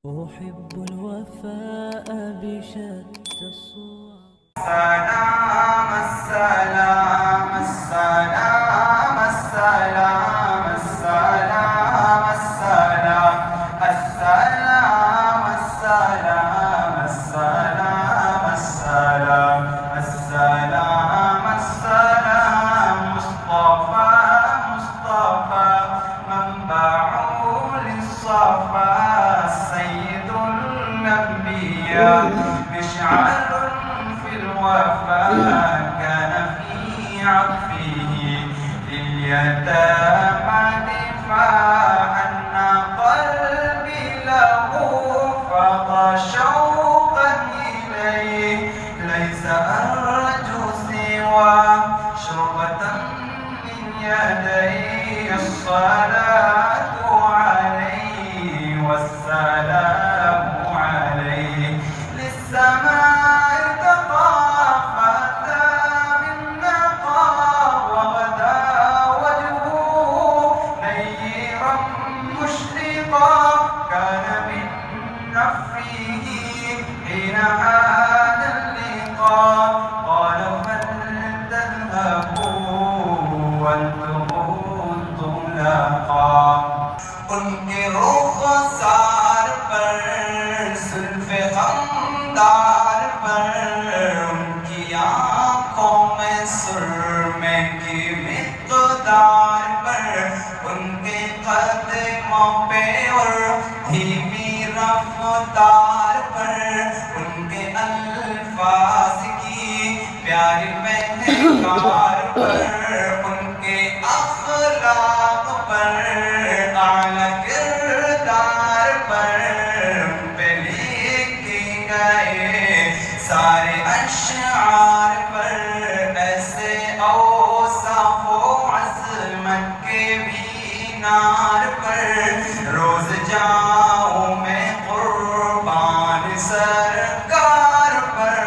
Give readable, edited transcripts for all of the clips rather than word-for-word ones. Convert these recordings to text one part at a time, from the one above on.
أحب الوفاء بشتى الصور. السلام السلام السلام السلام السلام السلام السلام السلام السلام السلام السلام السلام مصطفى مصطفى منبع للصفا سيد الأنبياء مشعل في الوفاء كان في عطفه لليتامى دفاعا قلبي له فضى شوقا إليه ليس أرجو سوى شربة من يدي الصلاة عليه والسلام عليه للسماء تطافتا بالنقى وغدا وجهه نيرا مشرقا كان من نفه حين عاد اللقاء قال فلتذهبوا وانتم طلقا ان کے رخسار پر زلف خمدار پر ان کی آنکھوں میں سرمے کی مقدار پر ان کے قدموں پہ اور دھیمی رفتار پر ان کے الفاظ کی پیاری مہکار پر ان کے اخلاق پر اعلیٰ کردار پر ان پہ لکھے گئے سارے اشعار پر ایسے اوصاف و عظمت کے مینار پر روز جاؤں میں قربان سرکار پر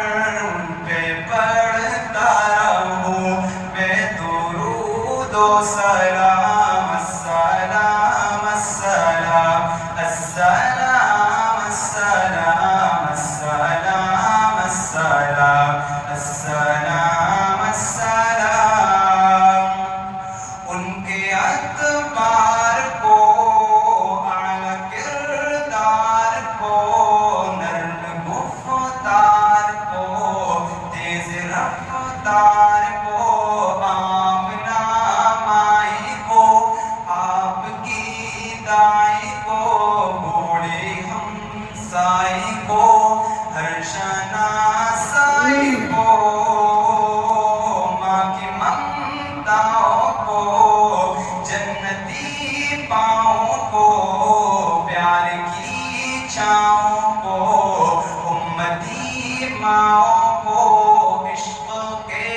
ان پہ پڑھتا رہوں میں درود و سلام السلام السلام السلام السلام السلام السلام السلام السلام ان کے اتبار کو اعلیٰ کردار کو نرم گفتار کو تیز رفتار کو آمنا مائی کو آپ کی دائی کو بوڑھے ہمسائی کو ہر شناسائی کو ماں کی ممتاؤں کو جنتی پاؤں کو پیار کی چھاؤں کو امتی ماؤں کو عشق کے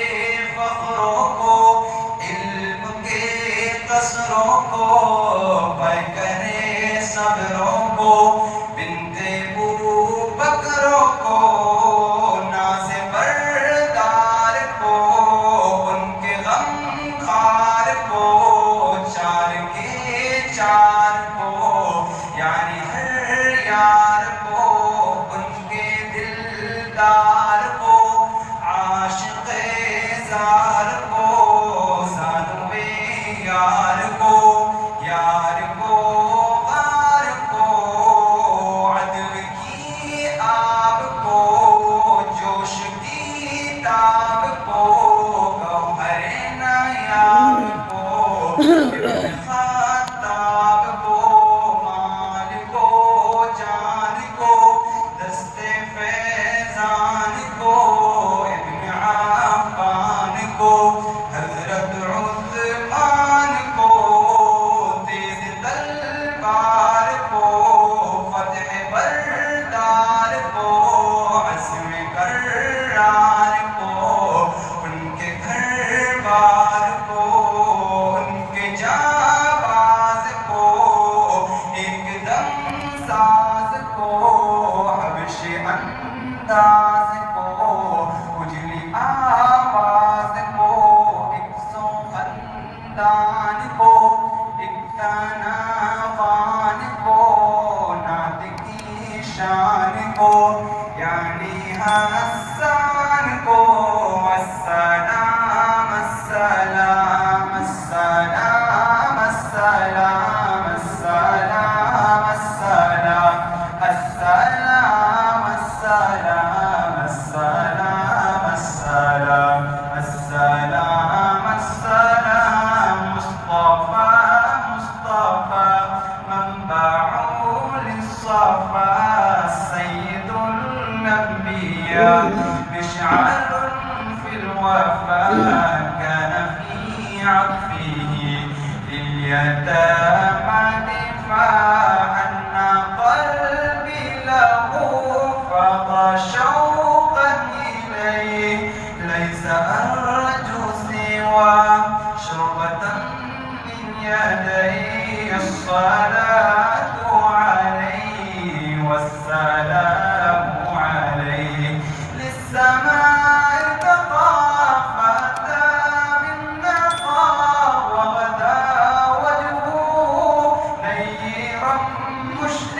فخروں کو علم کے قصروں کو پے کرے صبروں کو بنت بکروں کو ناز بردار کو ان کے غم خار کو چار کے چار کو یعنی ہر یار کو ان کے دلدار کو عاشق زار کو زانوے یار کو یار کو غار کو عدل کی آب کو جوش کی تاب کو گوہر نیاب کو ابن خطاب کو مال کو جان کو دست فیضان کو ابن عفان کو حضرت عثمان کو تیز تلوار کو فتح بردار کو عزم کرار کو ان کے گھر بار کو ان کے جانباز کو ایک دم ساز کو حبشی انداز کو اجلی آواز کو ایک سو خندان کو ایک تانا شان کو یعنی حسان کو السلام السلام السلام السلام السلام السلام السلام السلام السلام السلام السلام السلام مصطفى مصطفى منبع للصفا سيد الأنبياء مشعل في الوفاء كان في عطفه لليتامى دفاعا قلبي له فضى شوقا إليه ليس أرجو سوى شربة من يدي الصلاة عليه والسلام عليه للسماء ارتقى فأتى بالنقى وغدا وجهه نيرا مشرقا